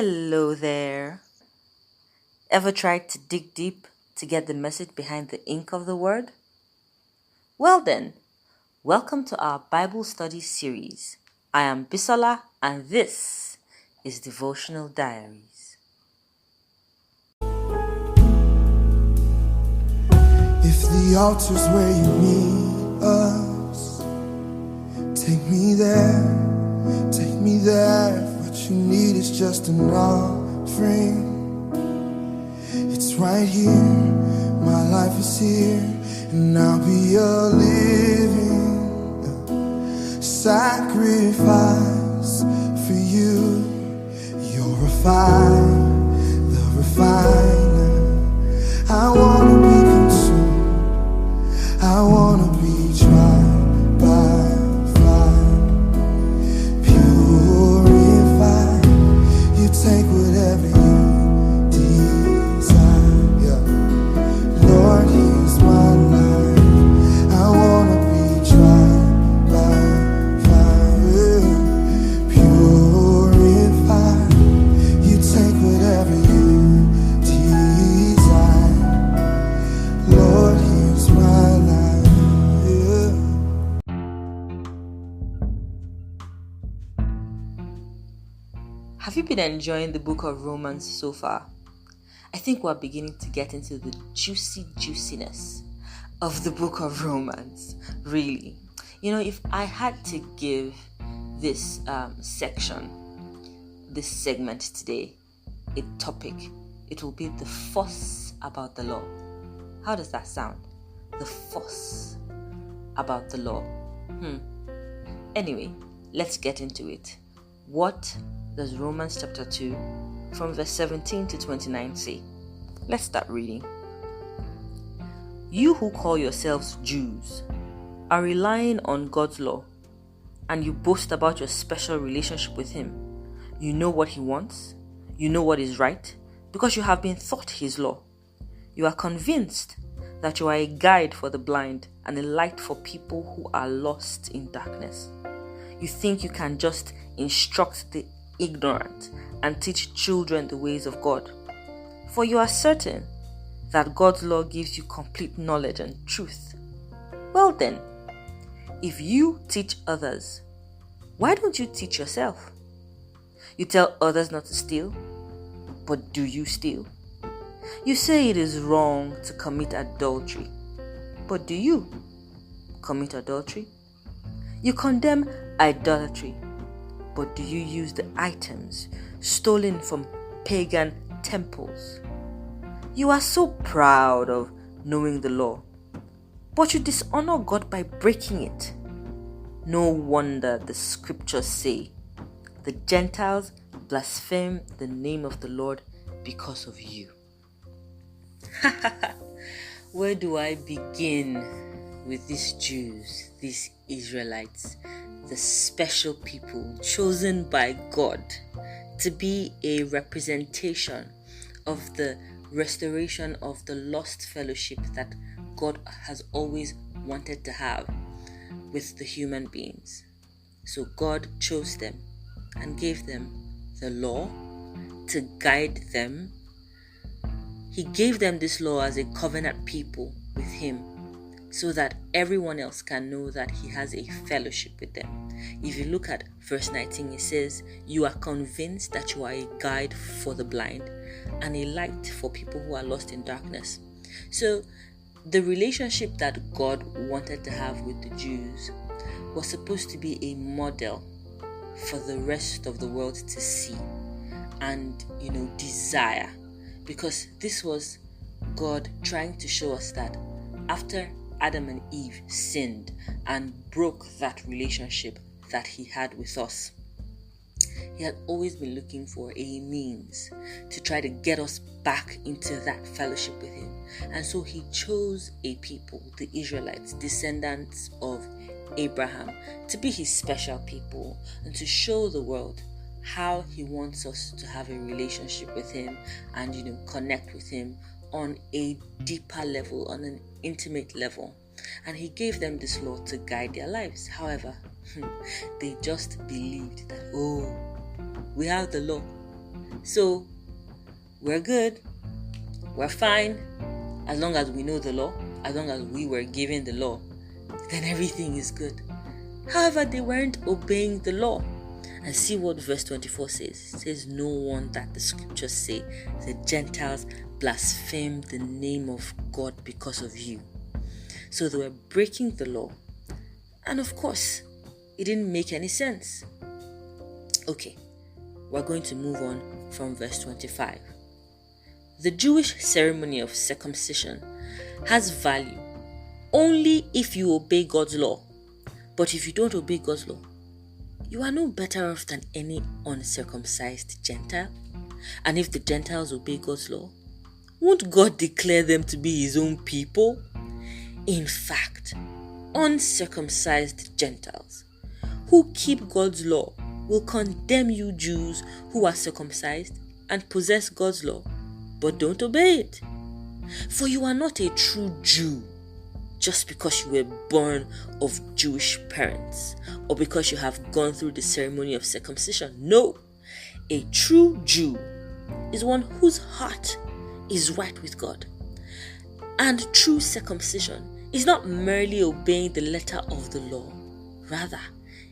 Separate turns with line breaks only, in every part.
Hello there. Ever tried to dig deep to get the message behind the ink of the word? Well then, welcome to our Bible study series. I am Bisola and this is Devotional Diaries.
If the altar's where you meet us, take me there. What you need is just an offering. It's right here, my life is here, and I'll be a living sacrifice for you. You're refined, the refiner. I wanna be consumed, I wanna be tried by fire, purified. You take whatever you desire, yeah. Lord, here's my life. I wanna be tried by fire, purified. You take whatever you desire. Lord, here's my life, yeah.
Have you been enjoying the book of Romans so far? I think we're beginning to get into the juiciness of the book of Romans, really. If I had to give this this segment today, a topic, it will be the fuss about the law. How does that sound? The fuss about the law. Anyway, let's get into it. What does Romans chapter 2 from verse 17 to 29 say? Let's start reading. You who call yourselves Jews are relying on God's law, and you boast about your special relationship with Him. You know what He wants, you know what is right, because you have been taught His law. You are convinced that you are a guide for the blind and a light for people who are lost in darkness. You think you can just instruct the ignorant and teach children the ways of God. For you are certain that God's law gives you complete knowledge and truth. Well then, if you teach others, why don't you teach yourself? You tell others not to steal, but do you steal? You say it is wrong to commit adultery, but do you commit adultery? You condemn idolatry, but do you use the items stolen from pagan temples? You are so proud of knowing the law, but you dishonor God by breaking it. No wonder the scriptures say, the Gentiles blaspheme the name of the Lord because of you. Where do I begin with these Jews, these Israelites, the special people chosen by God to be a representation of the restoration of the lost fellowship that God has always wanted to have with the human beings? So God chose them and gave them the law to guide them. He gave them this law as a covenant people with Him, so that everyone else can know that He has a fellowship with them. If you look at verse 19, it says, you are convinced that you are a guide for the blind and a light for people who are lost in darkness. So the relationship that God wanted to have with the Jews was supposed to be a model for the rest of the world to see and desire, because this was God trying to show us that after Adam and Eve sinned and broke that relationship that He had with us, He had always been looking for a means to try to get us back into that fellowship with Him. And so He chose a people, the Israelites, descendants of Abraham, to be His special people and to show the world how He wants us to have a relationship with Him and connect with Him on a deeper level, on an intimate level. And He gave them this law to guide their lives. However, they just believed that, we have the law, So we're good, we're fine, as long as we know the law, as long as we were given the law, then everything is good. However, they weren't obeying the law. And see what verse 24 says. It says, no one that the scriptures say, the Gentiles blaspheme the name of God because of you. So they were breaking the law. And of course, it didn't make any sense. Okay, we're going to move on from verse 25. The Jewish ceremony of circumcision has value only if you obey God's law. But if you don't obey God's law, you are no better off than any uncircumcised Gentile. And if the Gentiles obey God's law, won't God declare them to be his own people? In fact, uncircumcised Gentiles who keep God's law will condemn you Jews who are circumcised and possess God's law, but don't obey it. For you are not a true Jew just because you were born of Jewish parents or because you have gone through the ceremony of circumcision. No, a true Jew is one whose heart is right with God. And true circumcision is not merely obeying the letter of the law. Rather,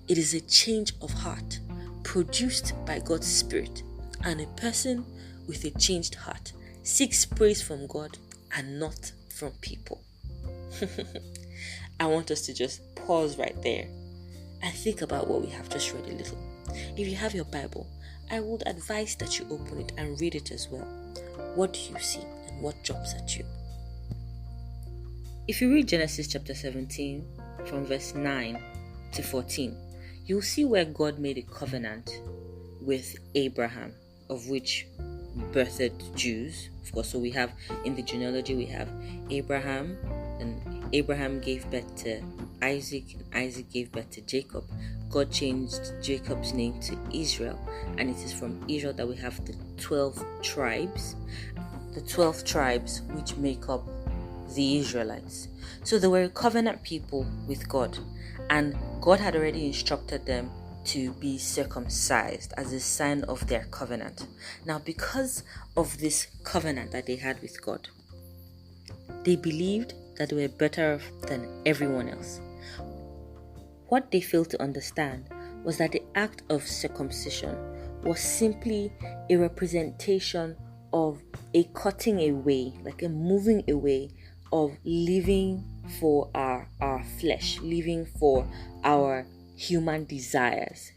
it is a change of heart produced by God's Spirit, and a person with a changed heart seeks praise from God and not from people. I want us to just pause right there and think about what we have just read a little. If you have your Bible, I would advise that you open it and read it as well. What do you see and what jumps at you? If you read Genesis chapter 17 from verse 9 to 14, you'll see where God made a covenant with Abraham, of which birthed Jews. Of course, so we have in the genealogy, we have Abraham, and Abraham gave birth to Isaac, and Isaac gave birth to Jacob. God changed Jacob's name to Israel, and it is from Israel that we have the 12 tribes. The 12 tribes which make up the Israelites. So they were a covenant people with God, and God had already instructed them to be circumcised as a sign of their covenant. Now, because of this covenant that they had with God, they believed that they were better off than everyone else. What they failed to understand was that the act of circumcision was simply a representation of a cutting away, like a moving away of living for our flesh, living for our human desires,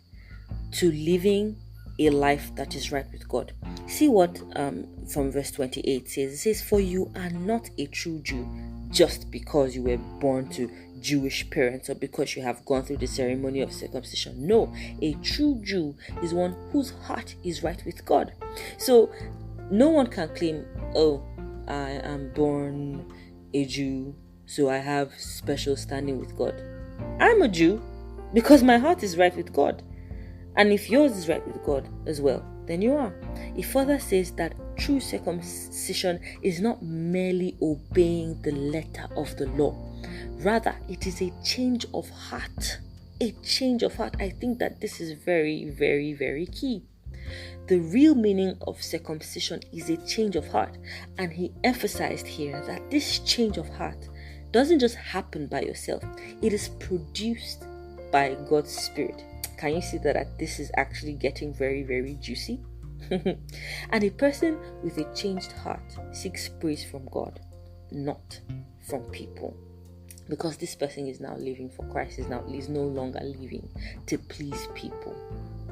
to living a life that is right with God. See what from verse 28 says. It says, for you are not a true Jew just because you were born to Jewish parents or because you have gone through the ceremony of circumcision. No, a true Jew is one whose heart is right with God. So no one can claim, oh, I am born a Jew, so I have special standing with God. I'm a Jew because my heart is right with God. And if yours is right with God as well, then you are. It further says that true circumcision is not merely obeying the letter of the law. Rather, it is a change of heart. A change of heart. I think that this is very, very, very key. The real meaning of circumcision is a change of heart. And he emphasized here that this change of heart doesn't just happen by yourself. It is produced by God's Spirit. Can you see that this is actually getting very, very juicy? And a person with a changed heart seeks praise from God, not from people. Because this person is now living for Christ, is no longer living to please people.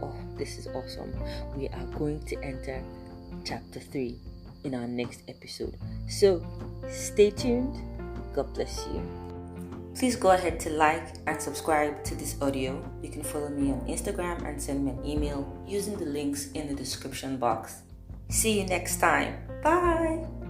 Oh, this is awesome. We are going to enter chapter 3 in our next episode. So stay tuned. God bless you. Please go ahead to like and subscribe to this audio. You can follow me on Instagram and send me an email using the links in the description box. See you next time. Bye.